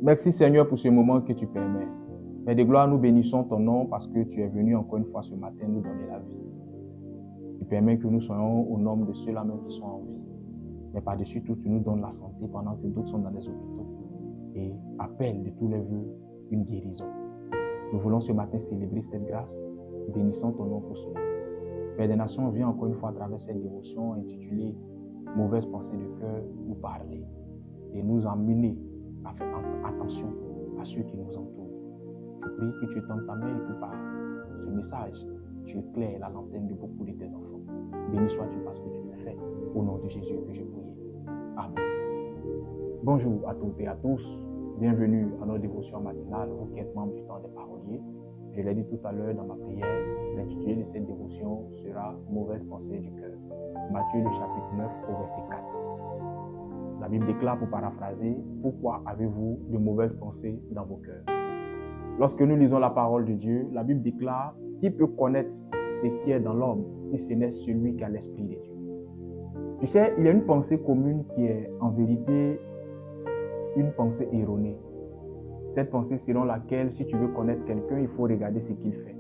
Merci Seigneur pour ce moment que tu permets. Père de gloire, nous bénissons ton nom parce que tu es venu encore une fois ce matin nous donner la vie. Tu permets que nous soyons au nombre de ceux-là même qui sont en vie. Mais par-dessus tout, tu nous donnes la santé pendant que d'autres sont dans les hôpitaux et appellent de tous les vœux une guérison. Nous voulons ce matin célébrer cette grâce. Bénissons ton nom pour cela. Père des Nations, viens encore une fois à travers cette dévotion intitulée « Mauvaise pensée de cœur » nous parler et nous emmener à faire attention à ceux qui nous entourent. Je prie que tu étendes ta main et que par ce message, tu éclaires la lanterne de beaucoup de tes enfants. Béni sois-tu parce que tu le fais. Au nom de Jésus que j'ai prié. Amen. Bonjour à toutes et à tous. Bienvenue à notre dévotion matinale, vous qui êtes membres du temps des paroliers. Je l'ai dit tout à l'heure dans ma prière, l'intitulé de cette dévotion sera « Mauvaise pensée du cœur ». Matthieu le chapitre 9 au verset 4. La Bible déclare, pour paraphraser, « Pourquoi avez-vous de mauvaises pensées dans vos cœurs ?» Lorsque nous lisons la parole de Dieu, la Bible déclare « Qui peut connaître ce qui est dans l'homme si ce n'est celui qui a l'Esprit de Dieu ?» Tu sais, il y a une pensée commune qui est en vérité une pensée erronée. Cette pensée selon laquelle, si tu veux connaître quelqu'un, il faut regarder ce qu'il fait.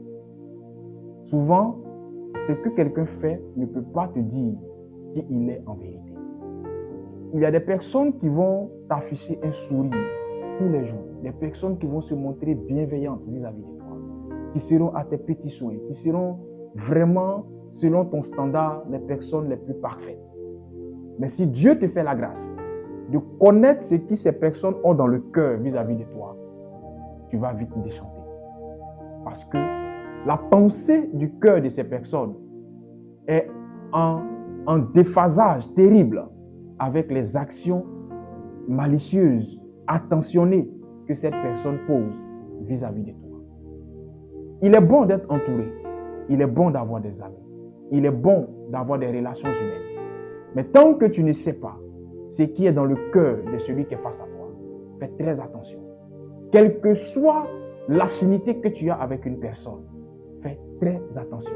Souvent, ce que quelqu'un fait ne peut pas te dire qui il est en vérité. Il y a des personnes qui vont t'afficher un sourire tous les jours. Des personnes qui vont se montrer bienveillantes vis-à-vis de toi, qui seront à tes petits soins, qui seront vraiment, selon ton standard, les personnes les plus parfaites. Mais si Dieu te fait la grâce de connaître ce que ces personnes ont dans le cœur vis-à-vis de toi, tu vas vite déchanter. Parce que la pensée du cœur de ces personnes est en déphasage terrible avec les actions malicieuses, attentionnées que cette personne pose vis-à-vis de toi. Il est bon d'être entouré. Il est bon d'avoir des amis. Il est bon d'avoir des relations humaines. Mais tant que tu ne sais pas ce qui est dans le cœur de celui qui est face à toi, fais très attention. Quelle que soit l'affinité que tu as avec une personne, fais très attention.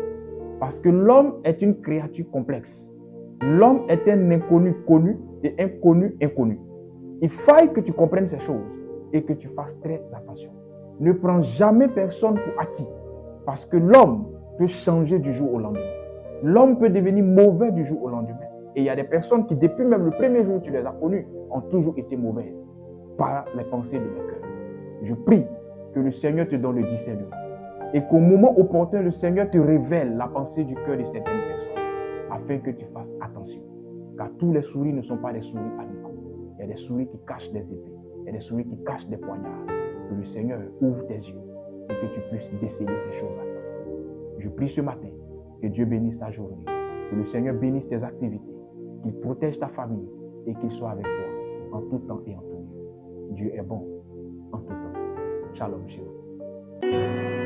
Parce que l'homme est une créature complexe. L'homme est un inconnu connu et un connu inconnu. Il faille que tu comprennes ces choses et que tu fasses très attention. Ne prends jamais personne pour acquis. Parce que l'homme peut changer du jour au lendemain. L'homme peut devenir mauvais du jour au lendemain. Et il y a des personnes qui, depuis même le premier jour où tu les as connues, ont toujours été mauvaises par les pensées de leur cœur. Je prie que le Seigneur te donne le discernement et qu'au moment opportun, le Seigneur te révèle la pensée du cœur de certaines personnes afin que tu fasses attention. Car tous les souris ne sont pas des souris amicaux. Il y a des souris qui cachent des épées. Il y a des souris qui cachent des poignards. Que le Seigneur ouvre tes yeux et que tu puisses déceler ces choses à temps. Je prie ce matin que Dieu bénisse ta journée, que le Seigneur bénisse tes activités, qu'il protège ta famille et qu'il soit avec toi en tout temps et en tout lieu. Dieu est bon en tout temps. Shalom chez vous.